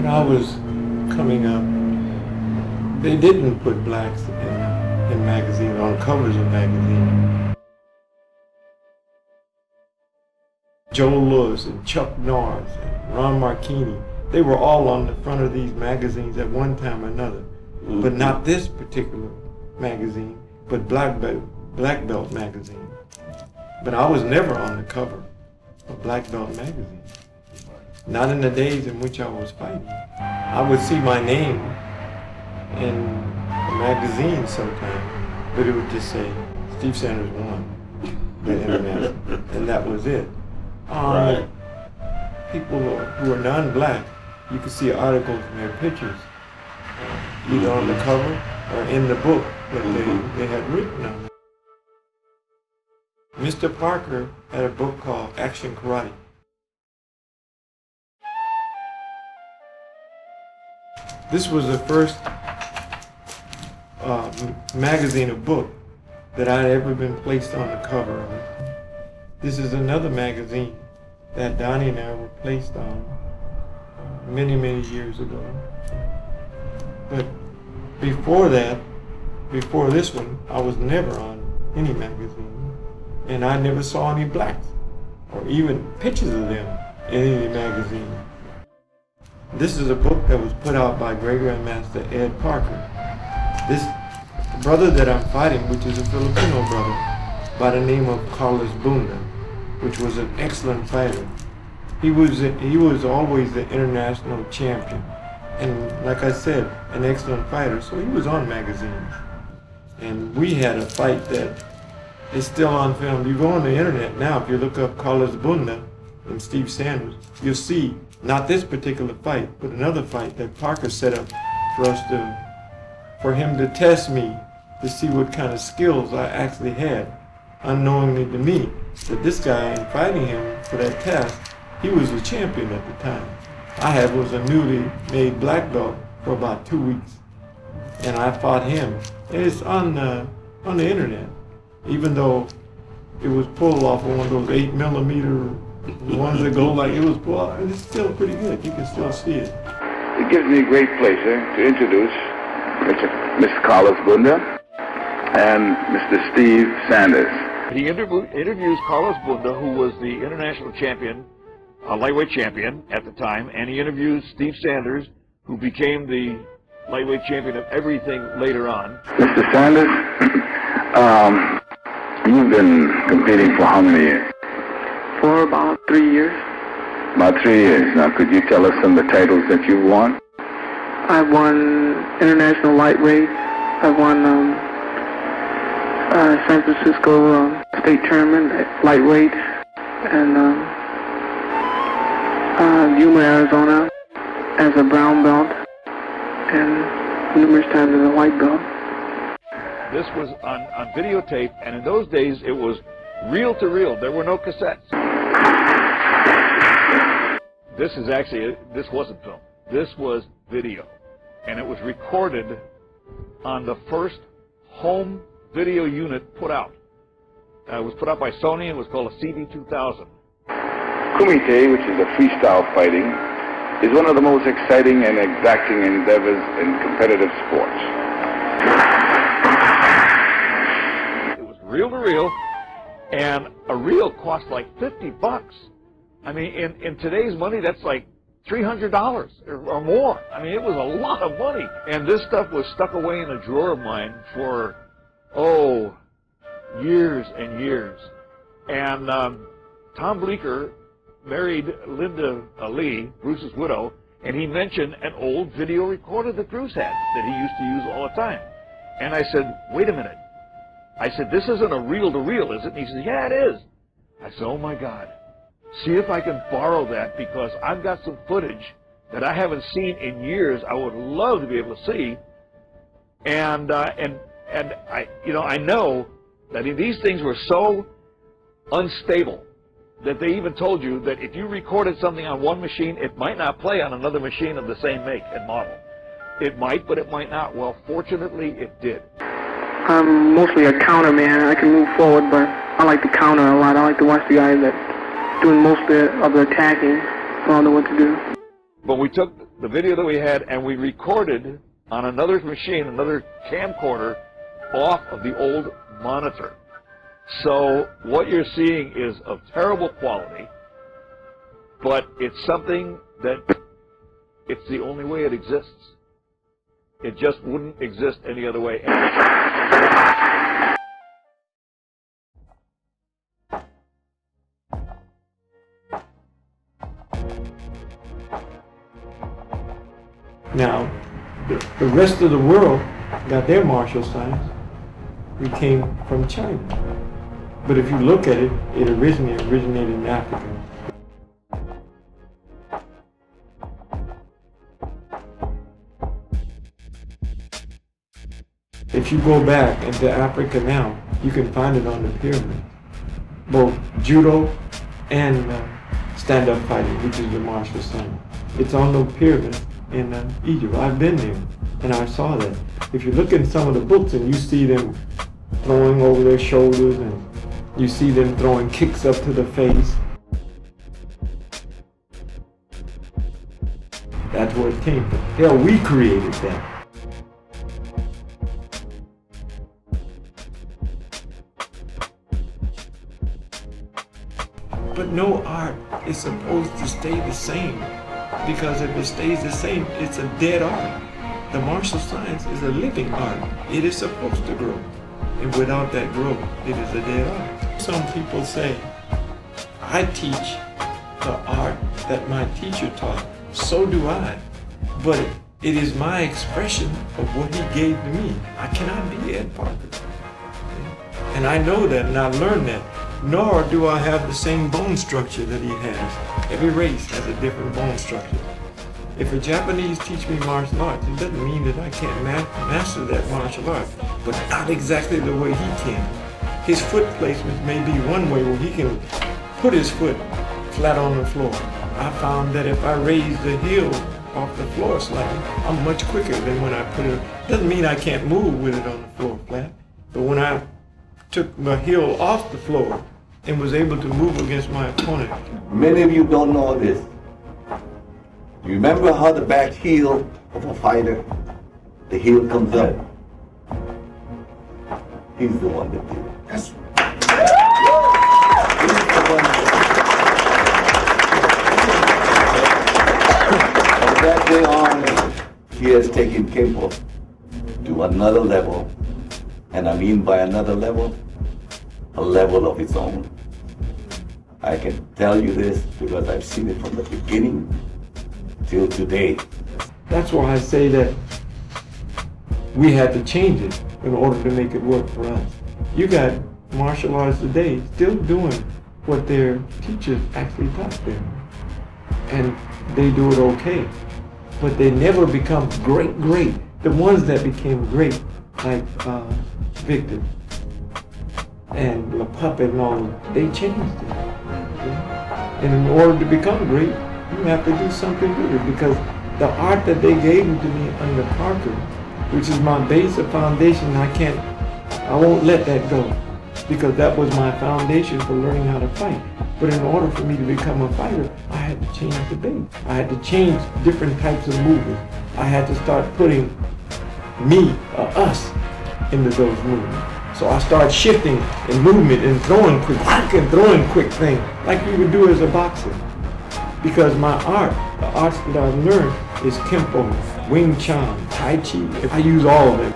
I was coming up, they didn't put blacks in magazines, on covers of magazines. Joe Louis and Chuck Norris and Ron Marchini, they were all on the front of these magazines at one time or another. But not this particular magazine, but Black Belt magazine. But I was never on the cover of Black Belt magazine. Not in the days in which I was fighting. I would see my name in a magazine sometime, but it would just say, Steve Sanders won the international, and that was it. Right. People who are non-black, you could see articles and their pictures, either on the cover or in the book that they had written on. Mr. Parker had a book called Action Karate. This was the first magazine or book that I'd ever been placed on the cover of. This is another magazine that Donnie and I were placed on many, many years ago. But before that, before this one, I was never on any magazine. And I never saw any blacks, or even pictures of them in any magazine. This is a book that was put out by GrandMaster Ed Parker. This brother that I'm fighting, which is a Filipino brother by the name of Carlos Bunda, which was an excellent fighter. He was always the international champion, and like I said, an excellent fighter, so he was on magazines. And we had a fight that is still on film. You go on the internet now, if you look up Carlos Bunda and Steve Sanders, you'll see not this particular fight, but another fight that Parker set up for him to test me to see what kind of skills I actually had, unknowingly to me. But this guy, in fighting him for that test, he was the champion at the time. I was a newly made black belt for about 2 weeks, and I fought him. And it's on the internet, even though it was pulled off of one of those 8mm ones that go like it was pulled off. It's still pretty good. You can still see it. It gives me great pleasure to introduce Mr. Carlos Bunda and Mr. Steve Sanders. He interviews Carlos Bunda, who was the international champion, lightweight champion at the time, and he interviews Steve Sanders, who became the lightweight champion of everything later on. Mr. Sanders, you've been competing for how many years? For about 3 years. About 3 years. Now, could you tell us some of the titles that you've won? I won international lightweight. I won San Francisco state tournament at lightweight, and Yuma, Arizona as a brown belt, and numerous times as a white belt. This was on videotape, and in those days it was reel to reel. There were no cassettes. This wasn't film. This was video, and it was recorded on the first home video unit put out. It was put out by Sony and was called a CD2000. Kumite, which is a freestyle fighting, is one of the most exciting and exacting endeavors in competitive sports. It was reel to reel, and a reel cost like $50. I mean, in today's money, that's like $300 or more. I mean, it was a lot of money. And this stuff was stuck away in a drawer of mine for, years and years. And Tom Bleecker married Linda Lee, Bruce's widow, and he mentioned an old video recorder that Bruce had that he used to use all the time. And I said, wait a minute. I said, this isn't a reel-to-reel, is it? And he said, yeah, it is. I said, oh, my God. See if I can borrow that, because I've got some footage that I haven't seen in years. I would love to be able to see. And I know that these things were so unstable that they even told you that if you recorded something on one machine, it might not play on another machine of the same make and model. It might, but it might not. Well, fortunately, it did. I'm mostly a counter man. I can move forward, but I like to counter a lot. I like to watch the guys that doing most of the attacking, so I know what to do. But we took the video that we had, and we recorded on another machine, another camcorder, off of the old monitor. So what you're seeing is of terrible quality, but it's something that it's the only way it exists. It just wouldn't exist any other way. Now, the rest of the world got their martial science. We came from China. But if you look at it, it originated in Africa. If you go back into Africa now, you can find it on the pyramids. Both judo and stand-up fighting, which is the martial science. It's on the pyramids in Egypt. I've been there and I saw that. If you look in some of the books and you see them throwing over their shoulders and you see them throwing kicks up to the face, that's where it came from. Hell, we created that. But no art is supposed to stay the same, because if it stays the same, it's a dead art. The martial science is a living art. It is supposed to grow. And without that growth, it is a dead art. Some people say, I teach the art that my teacher taught. So do I. But it is my expression of what he gave to me. I cannot be Ed Parker. And I know that, and I learned that. Nor do I have the same bone structure that he has. Every race has a different bone structure. If a Japanese teach me martial arts, it doesn't mean that I can't master that martial art, but not exactly the way he can. His foot placement may be one way where he can put his foot flat on the floor. I found that if I raise the heel off the floor slightly, I'm much quicker than when I put it. Doesn't mean I can't move with it on the floor flat, but when I took my heel off the floor and was able to move against my opponent. Many of you don't know this. You remember how the back heel of a fighter, the heel comes up? He's the one that did it. That's right. He's the one from that day on, he has taken Kempo to another level. And I mean by another level, a level of its own. I can tell you this because I've seen it from the beginning till today. That's why I say that we had to change it in order to make it work for us. You got martial arts today still doing what their teachers actually taught them. And they do it okay. But they never become great. The ones that became great, like Victor and La Puppet and all, they changed it. And in order to become great, you have to do something with it, because the art that they gave to me under Parker, which is my base of foundation, I won't let that go, because that was my foundation for learning how to fight. But in order for me to become a fighter, I had to change the base. I had to change different types of movements. I had to start putting me, us, into those movements. So I started shifting in movement and throwing quick things like you would do as a boxer. Because my art, the arts that I've learned, is Kempo, Wing Chun, Tai Chi. I use all of them.